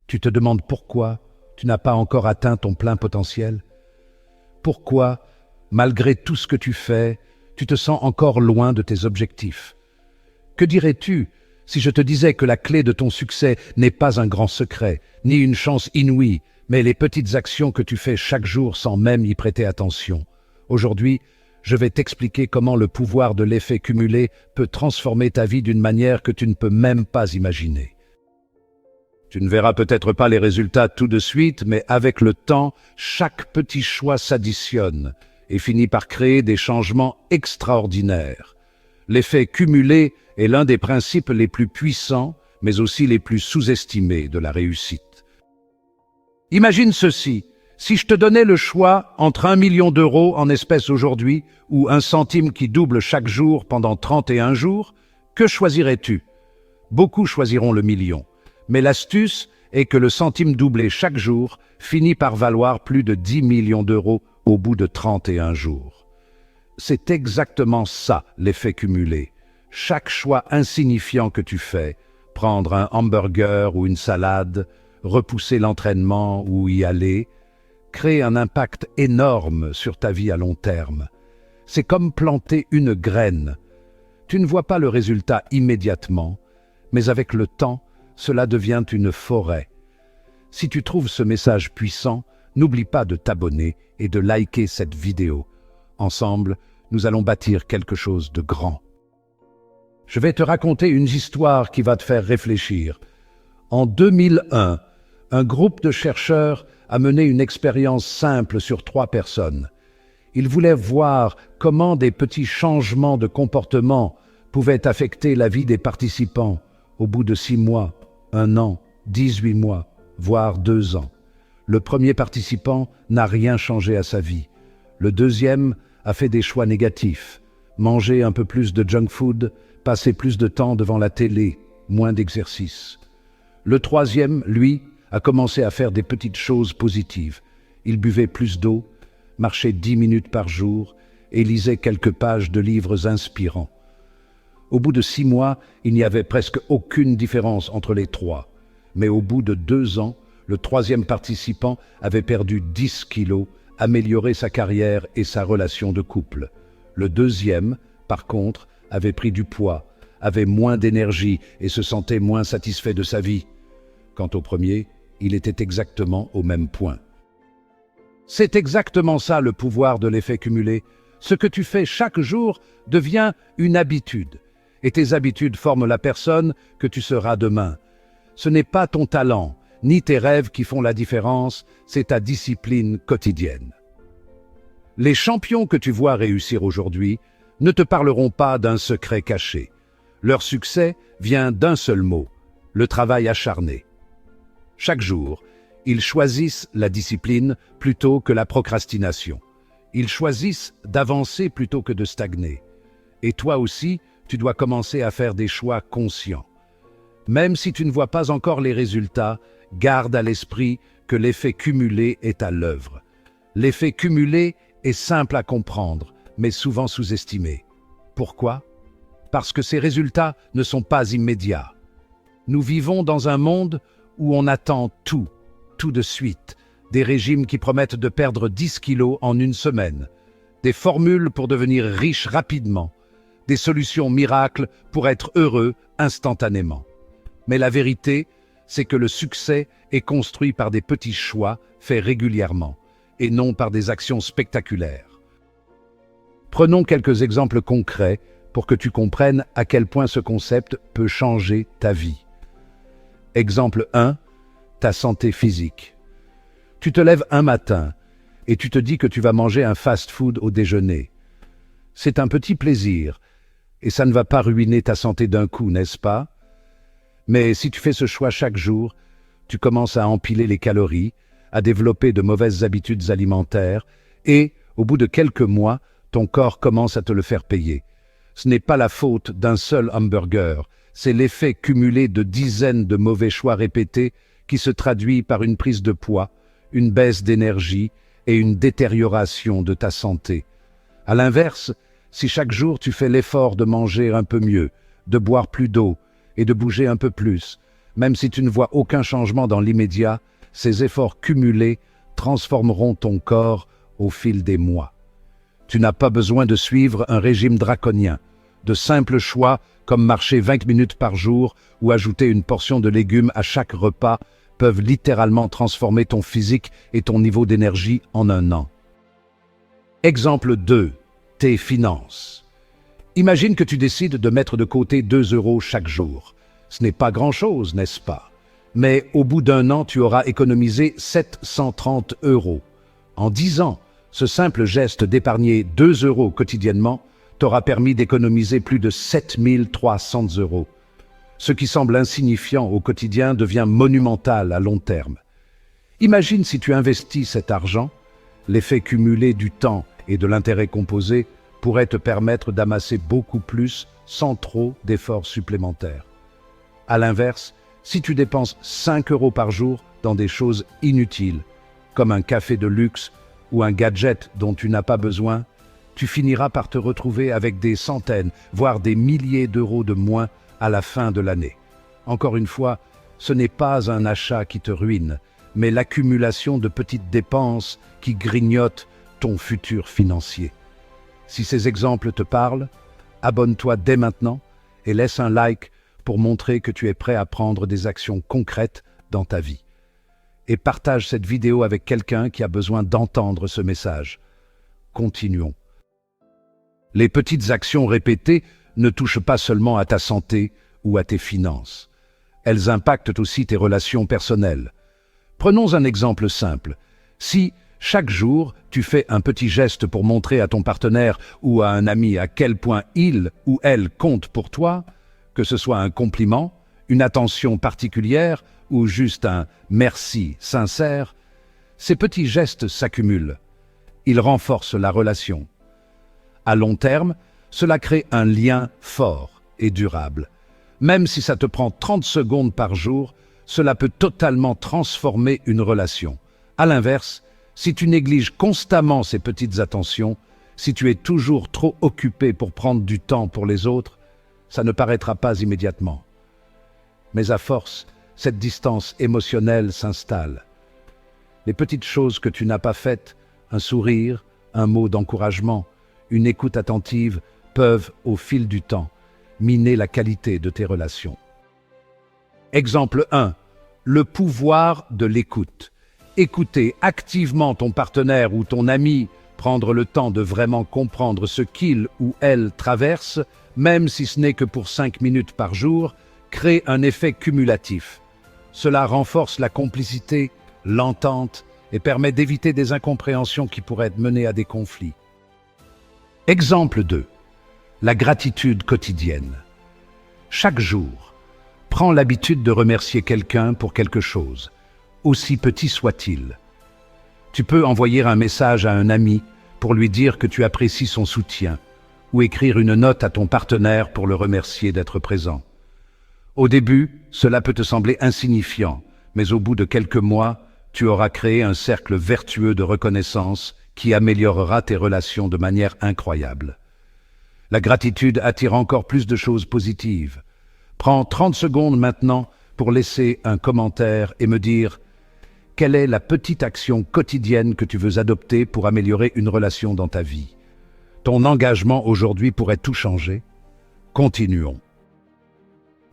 Tu te demandes pourquoi tu n'as pas encore atteint ton plein potentiel? Pourquoi, malgré tout ce que tu fais, tu te sens encore loin de tes objectifs? Que dirais-tu si je te disais que la clé de ton succès n'est pas un grand secret, ni une chance inouïe, mais les petites actions que tu fais chaque jour sans même y prêter attention? Aujourd'hui, je vais t'expliquer comment le pouvoir de l'effet cumulé peut transformer ta vie d'une manière que tu ne peux même pas imaginer. Tu ne verras peut-être pas les résultats tout de suite, mais avec le temps, chaque petit choix s'additionne et finit par créer des changements extraordinaires. L'effet cumulé est l'un des principes les plus puissants, mais aussi les plus sous-estimés de la réussite. Imagine ceci, si je te donnais le choix entre 1 million d'euros en espèces aujourd'hui ou 1 centime qui double chaque jour pendant 31 jours, que choisirais-tu? Beaucoup choisiront le million. Mais l'astuce est que le centime doublé chaque jour finit par valoir plus de 10 millions d'euros au bout de 31 jours. C'est exactement ça, l'effet cumulé. Chaque choix insignifiant que tu fais, prendre un hamburger ou une salade, repousser l'entraînement ou y aller, crée un impact énorme sur ta vie à long terme. C'est comme planter une graine. Tu ne vois pas le résultat immédiatement, mais avec le temps, cela devient une forêt. Si tu trouves ce message puissant, n'oublie pas de t'abonner et de liker cette vidéo. Ensemble, nous allons bâtir quelque chose de grand. Je vais te raconter une histoire qui va te faire réfléchir. En 2001, un groupe de chercheurs a mené une expérience simple sur 3 personnes. Ils voulaient voir comment des petits changements de comportement pouvaient affecter la vie des participants au bout de 6 mois. 1 an, 18 mois, voire 2 ans. Le premier participant n'a rien changé à sa vie. Le deuxième a fait des choix négatifs. Manger un peu plus de junk food, passer plus de temps devant la télé, moins d'exercice. Le troisième, lui, a commencé à faire des petites choses positives. Il buvait plus d'eau, marchait 10 minutes par jour et lisait quelques pages de livres inspirants. Au bout de 6 mois, il n'y avait presque aucune différence entre les 3. Mais au bout de 2 ans, le troisième participant avait perdu 10 kilos, amélioré sa carrière et sa relation de couple. Le deuxième, par contre, avait pris du poids, avait moins d'énergie et se sentait moins satisfait de sa vie. Quant au premier, il était exactement au même point. C'est exactement ça le pouvoir de l'effet cumulé. Ce que tu fais chaque jour devient une habitude. Et tes habitudes forment la personne que tu seras demain. Ce n'est pas ton talent, ni tes rêves qui font la différence, c'est ta discipline quotidienne. Les champions que tu vois réussir aujourd'hui ne te parleront pas d'un secret caché. Leur succès vient d'un seul mot, le travail acharné. Chaque jour, ils choisissent la discipline plutôt que la procrastination. Ils choisissent d'avancer plutôt que de stagner. Et toi aussi, tu dois commencer à faire des choix conscients. Même si tu ne vois pas encore les résultats, garde à l'esprit que l'effet cumulé est à l'œuvre. L'effet cumulé est simple à comprendre, mais souvent sous-estimé. Pourquoi? Parce que ces résultats ne sont pas immédiats. Nous vivons dans un monde où on attend tout de suite. Des régimes qui promettent de perdre 10 kilos en 1 semaine. Des formules pour devenir riche rapidement. Des solutions miracles pour être heureux instantanément. Mais la vérité, c'est que le succès est construit par des petits choix faits régulièrement, et non par des actions spectaculaires. Prenons quelques exemples concrets pour que tu comprennes à quel point ce concept peut changer ta vie. Exemple 1, ta santé physique. Tu te lèves un matin et tu te dis que tu vas manger un fast-food au déjeuner. C'est un petit plaisir, et ça ne va pas ruiner ta santé d'un coup, n'est-ce pas? Mais si tu fais ce choix chaque jour, tu commences à empiler les calories, à développer de mauvaises habitudes alimentaires, et, au bout de quelques mois, ton corps commence à te le faire payer. Ce n'est pas la faute d'un seul hamburger, c'est l'effet cumulé de dizaines de mauvais choix répétés qui se traduit par une prise de poids, une baisse d'énergie et une détérioration de ta santé. À l'inverse, si chaque jour tu fais l'effort de manger un peu mieux, de boire plus d'eau et de bouger un peu plus, Même si tu ne vois aucun changement dans l'immédiat, ces efforts cumulés transformeront ton corps au fil des mois. Tu n'as pas besoin de suivre un régime draconien. De simples choix comme marcher 20 minutes par jour ou ajouter une portion de légumes à chaque repas peuvent littéralement transformer ton physique et ton niveau d'énergie en un an. Exemple 2. Tes finances. Imagine que tu décides de mettre de côté 2 € chaque jour. Ce n'est pas grand-chose, n'est-ce pas? Mais au bout d'un an, tu auras économisé 730 €. En 10 ans, ce simple geste d'épargner 2 € quotidiennement t'aura permis d'économiser plus de 7 300 €. Ce qui semble insignifiant au quotidien devient monumental à long terme. Imagine si tu investis cet argent, l'effet cumulé du temps et de l'intérêt composé pourrait te permettre d'amasser beaucoup plus sans trop d'efforts supplémentaires. À l'inverse, si tu dépenses 5 € par jour dans des choses inutiles, comme un café de luxe ou un gadget dont tu n'as pas besoin, tu finiras par te retrouver avec des centaines, voire des milliers d'euros de moins à la fin de l'année. Encore une fois, ce n'est pas un achat qui te ruine, mais l'accumulation de petites dépenses qui grignotent ton futur financier. Si ces exemples te parlent, abonne-toi dès maintenant et laisse un like pour montrer que tu es prêt à prendre des actions concrètes dans ta vie. Et partage cette vidéo avec quelqu'un qui a besoin d'entendre ce message. Continuons. Les petites actions répétées ne touchent pas seulement à ta santé ou à tes finances. Elles impactent aussi tes relations personnelles. Prenons un exemple simple. Si, chaque jour, tu fais un petit geste pour montrer à ton partenaire ou à un ami à quel point il ou elle compte pour toi, que ce soit un compliment, une attention particulière ou juste un « merci » sincère, ces petits gestes s'accumulent. Ils renforcent la relation. À long terme, cela crée un lien fort et durable. Même si ça te prend 30 secondes par jour, cela peut totalement transformer une relation. À l'inverse, si tu négliges constamment ces petites attentions, si tu es toujours trop occupé pour prendre du temps pour les autres, ça ne paraîtra pas immédiatement. Mais à force, cette distance émotionnelle s'installe. Les petites choses que tu n'as pas faites, un sourire, un mot d'encouragement, une écoute attentive, peuvent, au fil du temps, miner la qualité de tes relations. Exemple 1. Le pouvoir de l'écoute. Écouter activement ton partenaire ou ton ami, prendre le temps de vraiment comprendre ce qu'il ou elle traverse, même si ce n'est que pour 5 minutes par jour, crée un effet cumulatif. Cela renforce la complicité, l'entente et permet d'éviter des incompréhensions qui pourraient mener à des conflits. Exemple 2. La gratitude quotidienne. Chaque jour, prends l'habitude de remercier quelqu'un pour quelque chose, aussi petit soit-il. Tu peux envoyer un message à un ami pour lui dire que tu apprécies son soutien, ou écrire une note à ton partenaire pour le remercier d'être présent. Au début, cela peut te sembler insignifiant, mais au bout de quelques mois, tu auras créé un cercle vertueux de reconnaissance qui améliorera tes relations de manière incroyable. La gratitude attire encore plus de choses positives. Prends 30 secondes maintenant pour laisser un commentaire et me dire quelle est la petite action quotidienne que tu veux adopter pour améliorer une relation dans ta vie. Ton engagement aujourd'hui pourrait tout changer. Continuons.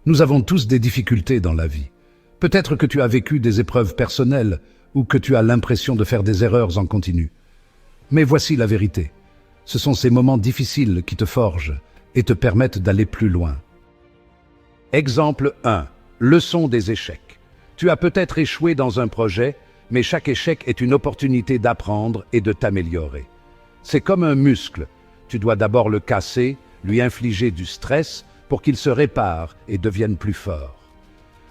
Nous avons tous des difficultés dans la vie. Peut-être que tu as vécu des épreuves personnelles ou que tu as l'impression de faire des erreurs en continu. Mais voici la vérité. Ce sont ces moments difficiles qui te forgent et te permettent d'aller plus loin. Exemple 1. Leçon des échecs. Tu as peut-être échoué dans un projet, mais chaque échec est une opportunité d'apprendre et de t'améliorer. C'est comme un muscle. Tu dois d'abord le casser, lui infliger du stress pour qu'il se répare et devienne plus fort.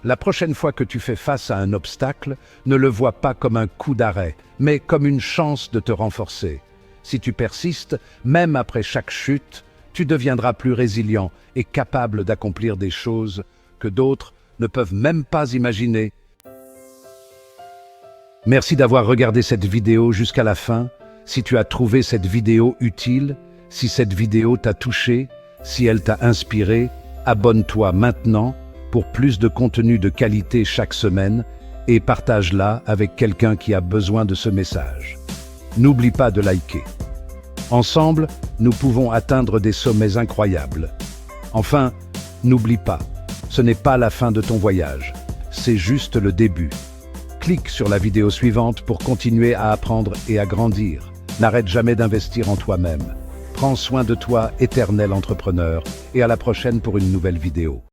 La prochaine fois que tu fais face à un obstacle, ne le vois pas comme un coup d'arrêt, mais comme une chance de te renforcer. Si tu persistes, même après chaque chute, tu deviendras plus résilient et capable d'accomplir des choses que d'autres ne peuvent même pas imaginer. Merci d'avoir regardé cette vidéo jusqu'à la fin. Si tu as trouvé cette vidéo utile, si cette vidéo t'a touché, si elle t'a inspiré, abonne-toi maintenant pour plus de contenu de qualité chaque semaine et partage-la avec quelqu'un qui a besoin de ce message. N'oublie pas de liker. Ensemble, nous pouvons atteindre des sommets incroyables. Enfin, n'oublie pas, ce n'est pas la fin de ton voyage, c'est juste le début. Clique sur la vidéo suivante pour continuer à apprendre et à grandir. N'arrête jamais d'investir en toi-même. Prends soin de toi, éternel entrepreneur, et à la prochaine pour une nouvelle vidéo.